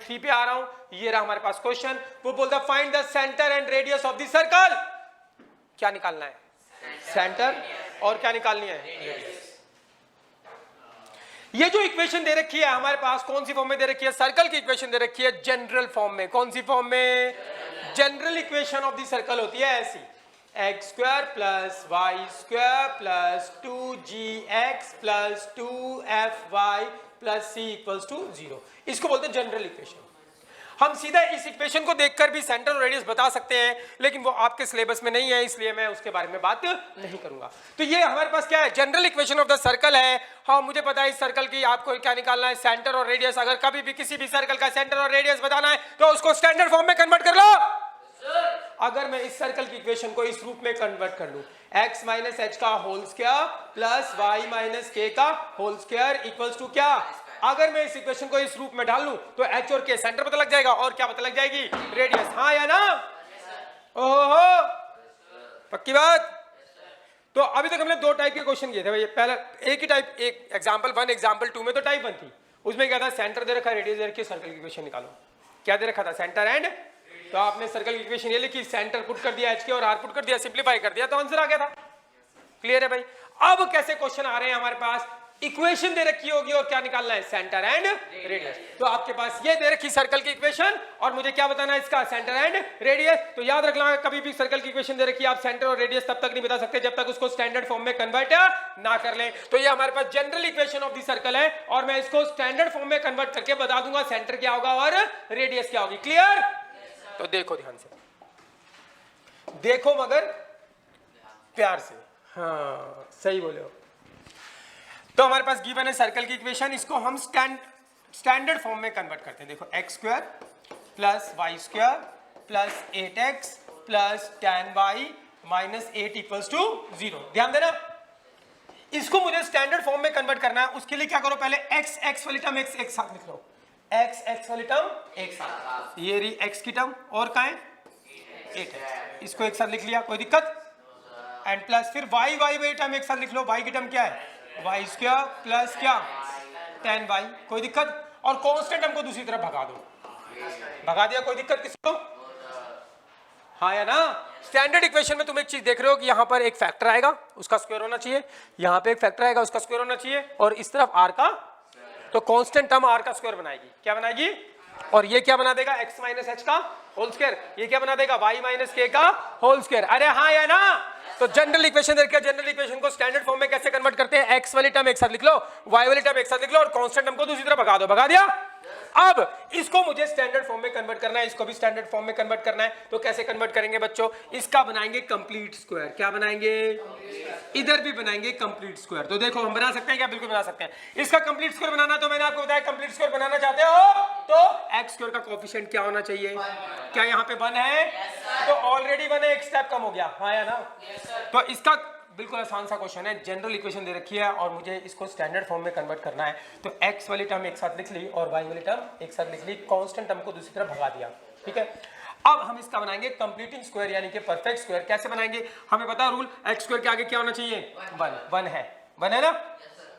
3 पे आ रहा हूं। ये रहा हमारे पास क्वेश्चन, वो बोलता find the centre and radius of the circle. क्या निकालना है? सेंटर, और क्या निकालनी है? रेडियस। ये जो इक्वेशन दे रखी है हमारे पास कौन सी फॉर्म में दे रखी है? सर्कल की इक्वेशन दे रखी है जनरल फॉर्म में। कौन सी फॉर्म में? General equation of the circle होती है ऐसी, x square plus y square plus 2gx plus 2fy plus c equals to 0। इसको बोलते हैं जनरल इक्वेशन। हम सीधा इस इक्वेशन को देखकर भी सेंटर और रेडियस बता सकते हैं, लेकिन वो आपके सिलेबस में नहीं है, इसलिए मैं उसके बारे में बात नहीं करूंगा। तो ये हमारे पास क्या है? General equation of the circle है। हाँ, मुझे पता है इस सर्कल की आपको क्या निकालना है? सेंटर और रेडियस। अगर कभी भी किसी भी सर्कल का सेंटर और रेडियस बताना है तो उसको स्टैंडर्ड फॉर्म में कन्वर्ट कर लो। अगर मैं इस सर्कल की इक्वेशन को इस रूप में कन्वर्ट कर लूं, x माइनस एच का whole square plus y minus k का होल स्क्वायर इक्वल्स टू क्या? अगर मैं इस इक्वेशन को इस रूप में डाल लूं तो h और k सेंटर पता लग जाएगा, और क्या पता लग जाएगी? रेडियस। हाँ या ना? ओहो, पक्की बात। तो अभी तक हमने दो टाइप के क्वेश्चन किए थे भाई। पहला एक ही टाइप, एक एग्जांपल 1 एग्जांपल 2 में तो टाइप 1 थी। उसमें क्या था? सेंटर दे रखा, रेडियस दे रखी, सर्कल की इक्वेशन निकालो। क्या दे रखा था? सेंटर एंड, तो आपने सर्कल की इक्वेशन ये लिखी, सेंटर पुट कर दिया, h के और r पुट कर दिया, सिंपलीफाई कर दिया, तो आंसर आ गया था। क्लियर है भाई? अब कैसे क्वेश्चन आ रहे हैं हमारे पास? इक्वेशन दे रखी होगी और क्या निकालना है? Centre and radius. तो आपके पास ये दे रखी सर्कल की इक्वेशन और मुझे क्या बताना है? इसका सेंटर एंड रेडियस। तो याद रखना, कभी भी सर्कल की इक्वेशन दे रखी है, आप सेंटर और रेडियस तब तक नहीं बता सकते जब तक उसको स्टैंडर्ड फॉर्म में कन्वर्ट ना कर लें। तो ये हमारे पास general equation of the circle है और मैं इसको स्टैंडर्ड फॉर्म में कन्वर्ट करके बता दूंगा सेंटर क्या होगा और रेडियस क्या होगी। क्लियर? तो देखो ध्यान से, देखो मगर प्यार से। हाँ, सही बोले हो। तो हमारे पास गिवन है सर्कल की इक्वेशन, इसको हम स्टैंडर्ड फॉर्म में कन्वर्ट करते हैं। देखो x square plus y square plus 8x plus tan y minus 8 equals to 0। ध्यान देना, इसको मुझे स्टैंडर्ड फॉर्म में कन्वर्ट करना है। उसके लिए क्या करो? पहले x वाली टर्म x एक साथ लिख लो, x वाली टर्म एक साथ, ये रही x की टर्म और का है 8x, इसको एक साथ लिख लिया, कोई दिक्कत? एंड प्लस फिर y वाली टर्म एक साथ लिख लो, y की टर्म क्या है? वाई स्क्वायर प्लस क्या? tan y, कोई दिक्कत? और कांस्टेंट हमको दूसरी तरफ भगा दो, भगा दिया, कोई दिक्कत किसको? हाँ या ना? स्टैंडर्ड इक्वेशन में तुम एक चीज देख रहे हो कि यहाँ पर एक फैक्टर आएगा, उसका स्क्वायर होना चाहिए, यहाँ पे एक फैक्टर आएगा, उसका स्क्वायर होना चाहिए, और इस तरफ r का, तो कांस्टेंट टर्म r का स्क्वायर बनाएगी। क्या बनाएगी? और ये क्या बना देगा? x माइनस एच का होल स्क्वायर। ये क्या बना देगा? y माइनस के का होल स्क्वायर। अरे हाँ या ना? तो जनरल इक्वेशन देखिए, जनरल इक्वेशन को स्टैंडर्ड फॉर्म में कैसे कन्वर्ट करते हैं? x वाली टर्म एक साथ लिख लो, y वाली टर्म एक साथ लिख लो, और कांस्टेंट हमको दूसरी तरफ भगा दो। भगा दिया। अब इसको मुझे स्टैंडर्ड फॉर्म में कन्वर्ट करना है, इसको भी स्टैंडर्ड फॉर्म में कन्वर्ट करना है। तो कैसे कन्वर्ट करेंगे बच्चों? इसका बनाएंगे कंप्लीट स्क्वायर। क्या बनाएंगे? इधर भी बनाएंगे कंप्लीट स्क्वायर। तो देखो हम बना सकते हैं क्या? बिल्कुल बना सकते हैं। इसका कंप्लीट स्क्वायर बनाना, तो मैंने आपको बताया कंप्लीट स्क्वायर बनाना चाहते हो तो एक्स स्क्वायर का कोएफिशिएंट क्या होना चाहिए? क्या यहाँ पे 1 है? तो ऑलरेडी 1 है, एक स्टेप कम हो गया। हाँ या ना? तो इसका बिल्कुल आसान सा क्वेश्चन है, जनरल इक्वेशन दे रखी है और मुझे इसको स्टैंडर्ड फॉर्म में कन्वर्ट करना है। तो x वाली टर्म एक साथ लिख ली और y वाली टर्म एक साथ लिख ली, कांस्टेंट टर्म को दूसरी तरफ भगा दिया। ठीक है, अब हम इसका बनाएंगे कंप्लीटिंग स्क्वायर यानी कि परफेक्ट स्क्वायर। कैसे बनाएंगे? हमें पता है रूल, x स्क्वायर के आगे क्या होना चाहिए? 1 है ना?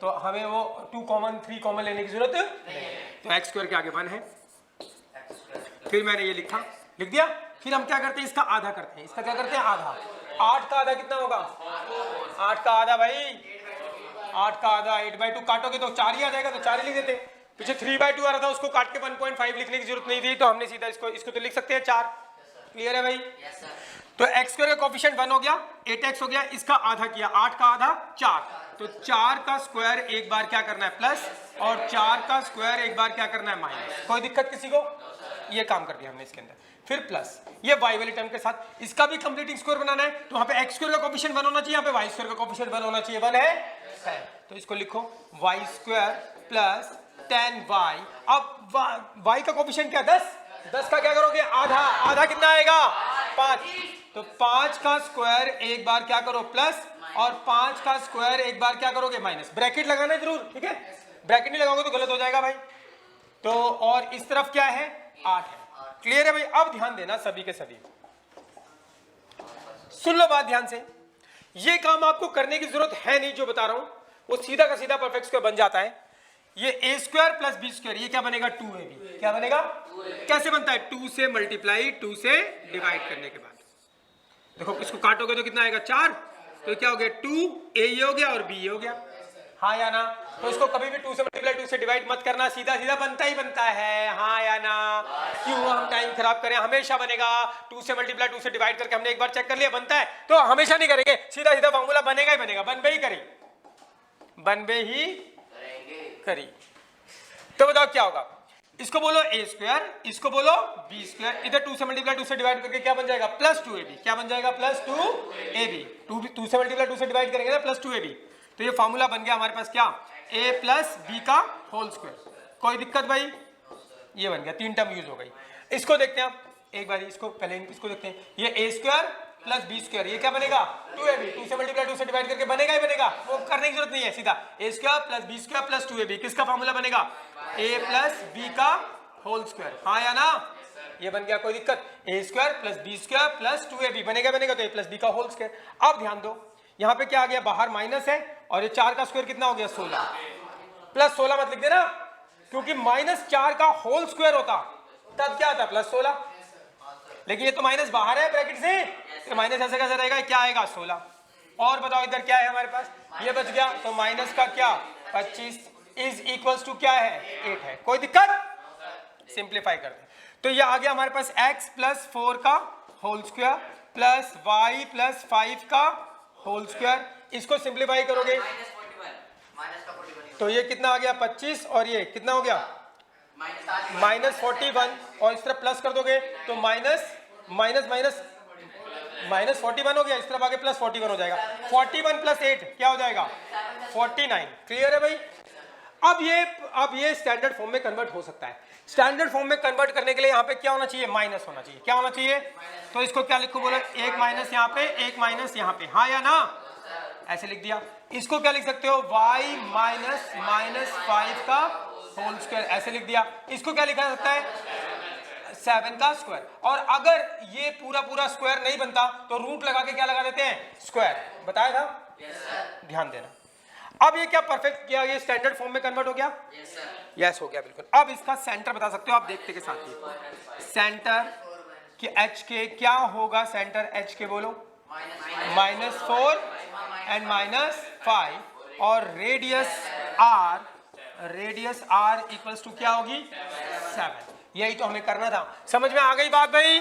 तो हमें वो 2 कॉमन 3 कॉमन लेने की जरूरत नहीं। तो x स्क्वायर के आगे 1 है, फिर मैंने ये लिख दिया। फिर हम क्या करते हैं? इसका आधा करते हैं। इसका क्या करते हैं? आधा। 8 का आधा कितना होगा? 8 का आधा भाई, 8 का आधा 8/2 काटोगे तो 4 ही आ जाएगा, तो 4 ही लिख देते। पीछे 3/2 आ रहा था, उसको काट के 1.5 लिखने की जरूरत नहीं थी, तो हमने सीधा इसको तो लिख सकते हैं 4। क्लियर है भाई? तो एक्स स्क्वायर का कोएफिशिएंट 1 हो गया, 8x हो गया, इसका आधा किया, 8 का आधा 4, तो 4 का स्क्वायर एक बार क्या करना है? प्लस, और 4 का स्क्वायर एक बार क्या करना है? माइनस। कोई दिक्कत किसी को? ये काम कर दिया हमने इसके अंदर। फिर प्लस, ये y वाली टर्म के साथ इसका भी कंप्लीटिंग स्क्वायर बनाना है, तो वहां पे x स्क्वायर का कोएफिशिएंट 1 होना चाहिए, यहाँ पे y स्क्वायर का कोएफिशिएंट 1 होना चाहिए। 1 है, तो इसको लिखो y square plus tan y। अब y का कोएफिशिएंट क्या? 10 का क्या करोगे? आधा कितना आएगा? 5। तो 5 का स्क्वायर एक बार क्या करो? प्लस, और 5 का स्क्वायर एक बार क्या करोगे? माइनस। ब्रैकेट लगाना है जरूर, ठीक है? ब्रैकेट नहीं लगाओगे तो गलत हो जाएगा भाई। तो और इस तरफ क्या है? 8 है। क्लियर है भाई? अब ध्यान देना सभी के सभी, सुन लो बात ध्यान से। ये काम आपको करने की जरूरत है नहीं, जो बता रहा हूं वो सीधा का सीधा परफेक्ट स्क्वायर बन जाता है। ये a square plus b square, ये क्या बनेगा 2ab। क्या बनेगा? कैसे बनता है? 2 से मल्टीप्लाई 2 से डिवाइड करने के बाद। देखो इसको काटोगे तो कितना आएगा 4, तो क्या हो गया 2a ये हो गया और b ये हो गया, हाँ या ना? तो इसको कभी भी 2 से मल्टीप्लाई 2 से डिवाइड मत करना, सीधा सीधा बनता ही बनता है, हाँ या ना? क्यों हम टाइम खराब करें? हमेशा बनेगा। 2 से मल्टीप्लाई 2 से डिवाइड करके हमने एक बार चेक कर लिया बनता है, तो हमेशा नहीं करेंगे, सीधा सीधा फॉर्मूला बनेगा ही बनेगा, बनबे ही करी, बनबे ही करी। तो बताओ क्या होगा? इसको बोलो a स्क्वायर, इसको बोलो b स्क्वायर, इधर 2 से मल्टीप्लाई 2 से डिवाइड करके क्या बन जाएगा प्लस 2ab। क्या बन जाएगा? Plus 2ab। 2 से मल्टीप्लाई 2 से डिवाइड करेंगे ना प्लस 2ab, तो ये फॉर्मूला बन गया हमारे पास क्या, a प्लस b का होल स्क्वायर। कोई दिक्कत भाई? ये बन गया, 3 टर्म यूज हो गई। इसको देखते हैं आप एक बार, इसको पहले इसको देखते हैं, ये a square plus b square, ये क्या बनेगा 2ab। 2 से मल्टीप्लाई 2 से डिवाइड करके बनेगा ही बनेगा, वो करने की जरूरत नहीं है, सीधा a square plus b square plus 2ab। किसका फॉर्मूला बनेगा? a प्लस b का होल स्क्वायर, हाँ या ना? ये बन गया, कोई दिक्कत? a square plus b square plus 2ab बनेगा बनेगा, तो a प्लस b का होल स्क्वायर। अब ध्यान दो, यहाँ पे क्या आ गया, बाहर माइनस है, और ये 4 का स्क्वायर कितना हो गया 16, प्लस 16 मत लिख देना, क्योंकि -4 का होल स्क्वायर होता तब क्या आता +16, लेकिन ये तो माइनस बाहर है ब्रैकेट से, तो माइनस ऐसे कैसे रहेगा, क्या आएगा 16। और बताओ इधर क्या है हमारे पास, ये बच गया, तो माइनस का क्या 25 इज इक्वल्स टू क्या है 8 है। कोई दिक्कत? सिंप्लीफाई करते हैं, तो ये आ गया हमारे पास x प्लस 4 का whole square plus y plus 5 का होल स्क्वायर। इसको सिंप्लीफाई करोगे तो ये कितना आ गया 25, और ये कितना हो गया -41, और इस तरफ प्लस कर दोगे तो माइनस 41 हो गया, इस तरफ आगे प्लस 41 हो जाएगा, 41 प्लस 8 क्या हो जाएगा 49। क्लियर है भाई? अब ये स्टैंडर्ड फॉर्म में कन्वर्ट हो सकता है। स्टैंडर्ड फॉर्म में कन्वर्ट करने के लिए यहाँ पे क्या होना चाहिए, माइनस होना चाहिए। क्या होना चाहिए? तो इसको क्या लिखो बोलो, एक माइनस यहाँ पे, एक माइनस यहाँ पे, हाँ या ना? ऐसे लिख दिया। इसको क्या लिख सकते हो, y माइनस -5 का होल स्क्वायर, ऐसे लिख दिया। इसको क्या लिखा जा सकता है 7 का स्क्वायर, और अगर ये पूरा स्क्वायर नहीं बनता तो रूट लगा के क्या लगा देते हैं स्क्वायर, बताया था? ध्यान देना। अब ये क्या परफेक्ट किया, ये स्टैंडर्ड फॉर्म में कन्वर्ट हो गया? यस हो गया बिल्कुल। अब इसका सेंटर बता सकते हो आप देखते के साथ ही, सेंटर कि h के क्या होगा, सेंटर h के बोलो -4 एंड -5, और रेडियस r इक्वल्स टू क्या होगी 7। यही तो हमें करना था। समझ में आ गई बात भाई?